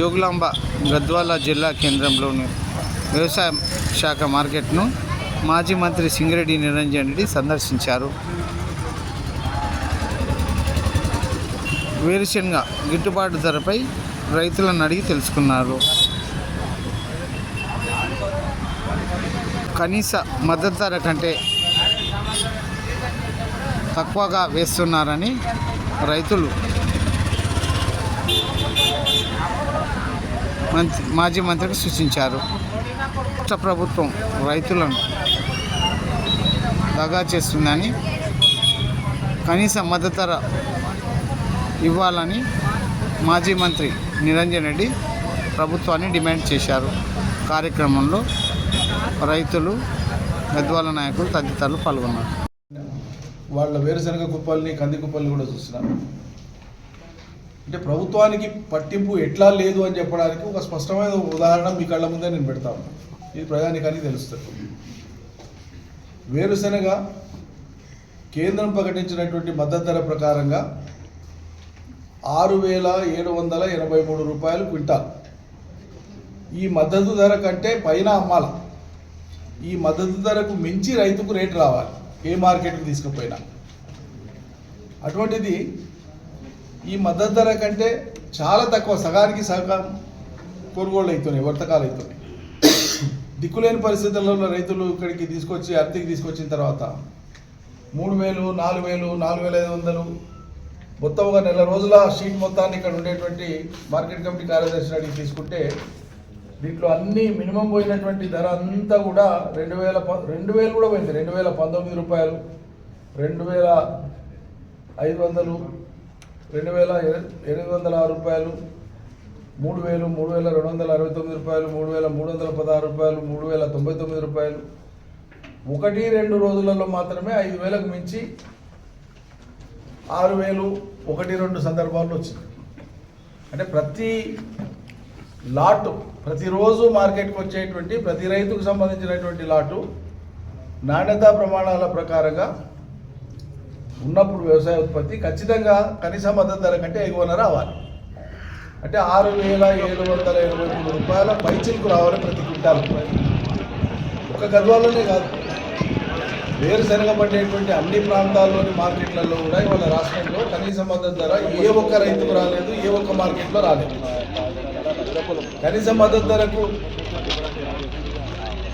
జోగులాంబ గద్వాల జిల్లా కేంద్రంలోని వ్యవసాయ శాఖ మార్కెట్ను మాజీ మంత్రి సింగిరెడ్డి నిరంజన్ రెడ్డి సందర్శించారు. వేరుశెనగ గిట్టుబాటు ధరపై రైతులను అడిగి తెలుసుకున్నారు. కనీస మద్దతు ధర కంటే తక్కువగా వేస్తున్నారని రైతులు మాజీ మంత్రికి సూచించారు. రాష్ట్ర ప్రభుత్వం రైతులను దగా చేస్తుందని, కనీస మద్దతు ధర ఇవ్వాలని మాజీ మంత్రి నిరంజన్ రెడ్డి ప్రభుత్వాన్ని డిమాండ్ చేశారు. కార్యక్రమంలో రైతులు, గద్వాల నాయకులు తదితరులు పాల్గొన్నారు. వాళ్ళ వేరుశనగ కుప్పల్ని, కంది కుప్పల్ని కూడా చూస్తున్నారు. అంటే ప్రభుత్వానికి పట్టింపు ఎట్లా లేదు అని చెప్పడానికి ఒక స్పష్టమైన ఉదాహరణ మీ కళ్ళ ముందే నేను పెడతా ఉన్నాను. ఇది ప్రజానికానికి తెలుస్తుంది. వేరుశనగ కేంద్రం ప్రకటించినటువంటి మద్దతు ధర ప్రకారంగా 6,783 రూపాయలు క్వింటాల్. ఈ మద్దతు ధర కంటే పైన అమ్మాల. ఈ మద్దతు ధరకు మించి రైతుకు రేటు రావాలి, ఏ మార్కెట్కి తీసుకుపోయినా. అటువంటిది ఈ మద్దతు ధర కంటే చాలా తక్కువ, సగానికి సగం కొనుగోళ్ళు అవుతున్నాయి, వర్తకాలు అవుతున్నాయి. దిక్కులేని పరిస్థితుల్లో రైతులు ఇక్కడికి తీసుకొచ్చి అర్తికి తీసుకొచ్చిన తర్వాత 3,000, 4,000, 4,500 మొత్తం ఒక నెల రోజుల షీట్ మొత్తాన్ని ఇక్కడ ఉండేటువంటి మార్కెట్ కమిటీ కార్యదర్శి అడిగి తీసుకుంటే దీంట్లో అన్ని మినిమం పోయినటువంటి ధర అంతా కూడా 2,000 కూడా పోయింది. 2,019 రూపాయలు, 2,500, 2,706 రూపాయలు, 3,000, 3,269 రూపాయలు, 3,316 రూపాయలు, 3,099 రూపాయలు. 1-2 రోజులలో మాత్రమే 5,000కు మించి 6,000 1-2 సందర్భాల్లో వచ్చింది. అంటే ప్రతి లాటు, ప్రతిరోజు మార్కెట్కి వచ్చేటువంటి ప్రతి రైతుకు సంబంధించినటువంటి లాటు నాణ్యతా ప్రమాణాల ప్రకారంగా ఉన్నప్పుడు వ్యవసాయ ఉత్పత్తి ఖచ్చితంగా కనీస మద్దతు ధర కంటే ఎగువన రావాలి. అంటే 6,783 రూపాయల పైచిలకు రావాలి ప్రతి క్వింటాల్. ఒక గద్వాలనే కాదు, వేరుశనగ పడేటువంటి అన్ని ప్రాంతాల్లోని మార్కెట్లలో కూడా ఇవాళ రాష్ట్రంలో కనీస మద్దతు ధర ఏ ఒక్క రైతుకు రాలేదు, ఏ ఒక్క మార్కెట్లో రాలేదు. కనీస మద్దతు ధరకు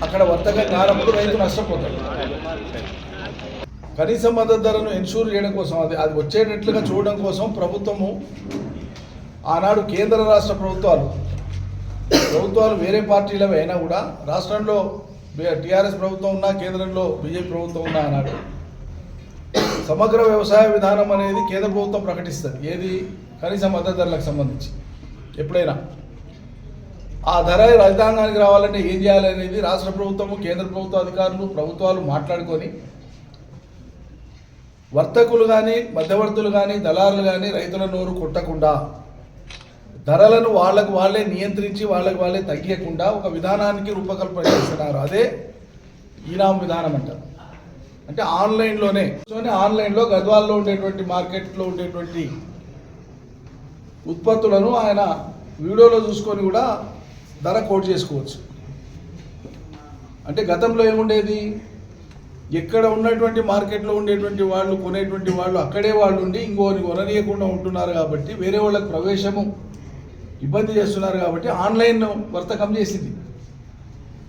అక్కడ వర్తకం కానప్పుడు రైతు నష్టపోతాడు. కనీస మద్దతు ధరను ఎన్షూర్ చేయడం కోసం, అది వచ్చేటట్లుగా చూడడం కోసం ప్రభుత్వము ఆనాడు కేంద్ర రాష్ట్ర ప్రభుత్వాలు వేరే పార్టీలవి అయినా కూడా రాష్ట్రంలో టీఆర్ఎస్ ప్రభుత్వం ఉన్నా, కేంద్రంలో బీజేపీ ప్రభుత్వం ఉన్నా ఆనాడు సమగ్ర వ్యవసాయ విధానం అనేది కేంద్ర ప్రభుత్వం ప్రకటిస్తుంది. ఏది? కనీస మద్దతు ధరలకు సంబంధించి. ఎప్పుడైనా ఆ ధర రైతాంగానికి రావాలంటే ఏం చేయాలనేది రాష్ట్ర ప్రభుత్వము, కేంద్ర ప్రభుత్వ అధికారులు, ప్రభుత్వాలు మాట్లాడుకొని వర్తకులు కానీ, మధ్యవర్తులు కానీ, దళారులు కానీ రైతుల నోరు కొట్టకుండా ధరలను వాళ్ళకు వాళ్ళే నియంత్రించి వాళ్ళకు వాళ్ళే తగ్గియకుండా ఒక విధానానికి రూపకల్పన చేస్తున్నారు. అదే ఈనాం విధానం అంటారు. అంటే ఆన్లైన్లో గద్వాల్లో ఉండేటువంటి మార్కెట్లో ఉండేటువంటి ఉత్పత్తులను ఆయన వీడియోలో చూసుకొని కూడా ధర కోట్ చేసుకోవచ్చు. అంటే గతంలో ఏముండేది, ఎక్కడ ఉన్నటువంటి మార్కెట్లో ఉండేటువంటి వాళ్ళు, కొనేటువంటి వాళ్ళు అక్కడే వాళ్ళు ఉండి ఇంకోని కొననీయకుండా ఉంటున్నారు. కాబట్టి వేరే వాళ్ళకి ప్రవేశము ఇబ్బంది చేస్తున్నారు. కాబట్టి ఆన్లైన్ వర్తకం చేసింది.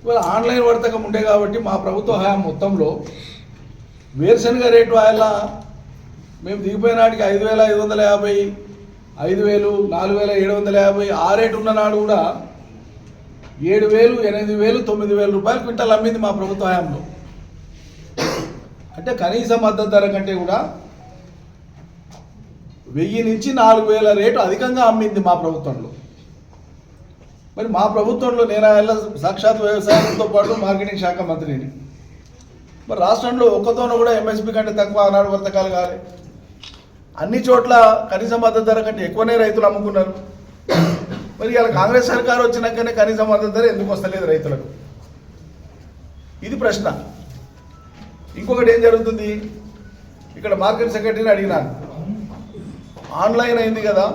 ఇవాళ ఆన్లైన్ వర్తకం ఉండే కాబట్టి మా ప్రభుత్వ హయాం మొత్తంలో వేరుశనగ రేటు ఆయన మేము దిగిపోయినాటికి 5,550, 5,000, 4,750 ఆ రేటు ఉన్న నాడు కూడా 7,000, 8,000, 9,000 రూపాయలు క్వింటాల్ అమ్మింది మా ప్రభుత్వ హయాంలో. అంటే కనీస మద్దతు ధర కంటే కూడా 1,000 నుంచి 4,000 రేటు అధికంగా అమ్మింది మా ప్రభుత్వంలో. మరి మా ప్రభుత్వంలో నేను సాక్షాత్ వ్యవసాయంతో పాటు మార్కెటింగ్ శాఖ మంత్రిని. మరి రాష్ట్రంలో ఒక్కతోనూ కూడా ఎంఎస్పీ కంటే తక్కువ ఆనాడు వర్తకాలు కాలే. అన్ని చోట్ల కనీస మద్దతు ధర కంటే ఎక్కువనే రైతులు అమ్ముకున్నారు. మరి ఇలా కాంగ్రెస్ సర్కారు వచ్చినాకనే కనీస మద్దతు ధర ఎందుకు వస్తలేదు రైతులకు? ఇది ప్రశ్న. ఇంకొకటి ఏం జరుగుతుంది, ఇక్కడ మార్కెట్ సెక్రటరీని అడిగినాను, ఆన్లైన్ అయింది కదా,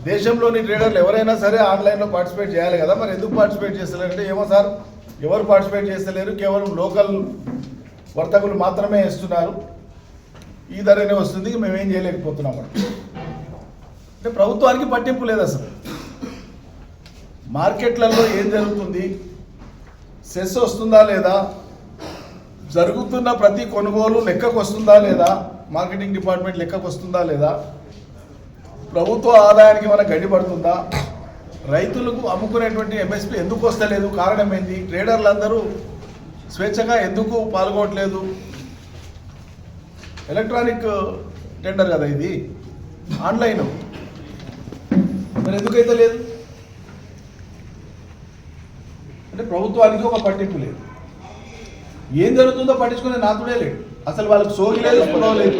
దేశంలోని ట్రేడర్లు ఎవరైనా సరే ఆన్లైన్లో పార్టిసిపేట్ చేయాలి కదా, మరి ఎందుకు పార్టిసిపేట్ చేస్తలేరంటే ఏమో సార్ ఎవరు పార్టిసిపేట్ చేస్తలేరు, కేవలం లోకల్ వర్తకులు మాత్రమే ఇస్తున్నారు, ఈ ధరనే వస్తుంది, మేమేం చేయలేకపోతున్నాం అంటే ప్రభుత్వానికి పట్టింపు లేదు అసలు. మార్కెట్లలో ఏం జరుగుతుంది, సెస్ వస్తుందా లేదా, జరుగుతున్న ప్రతి కొనుగోలు లెక్కకు వస్తుందా లేదా, మార్కెటింగ్ డిపార్ట్మెంట్ లెక్కకు వస్తుందా లేదా, ప్రభుత్వ ఆదాయానికి ఏమైనా గడ్డిపడుతుందా, రైతులకు అమ్ముకునేటువంటి ఎంఎస్పీ ఎందుకు వస్తలేదు, కారణం ఏంది, ట్రేడర్లందరూ స్వేచ్ఛగా ఎందుకు పాల్గొనట్లేదు. ఎలక్ట్రానిక్ టెండర్ కదా ఇది, ఆన్లైన్, మరి ఎందుకైతే లేదు అంటే ప్రభుత్వానికి ఒక పట్టింపు లేదు. ఏం జరుగుతుందో పట్టించుకునే నాతుడే లేడు, అసలు వాళ్ళకి సోగి లేదు, స్పృహ లేదు.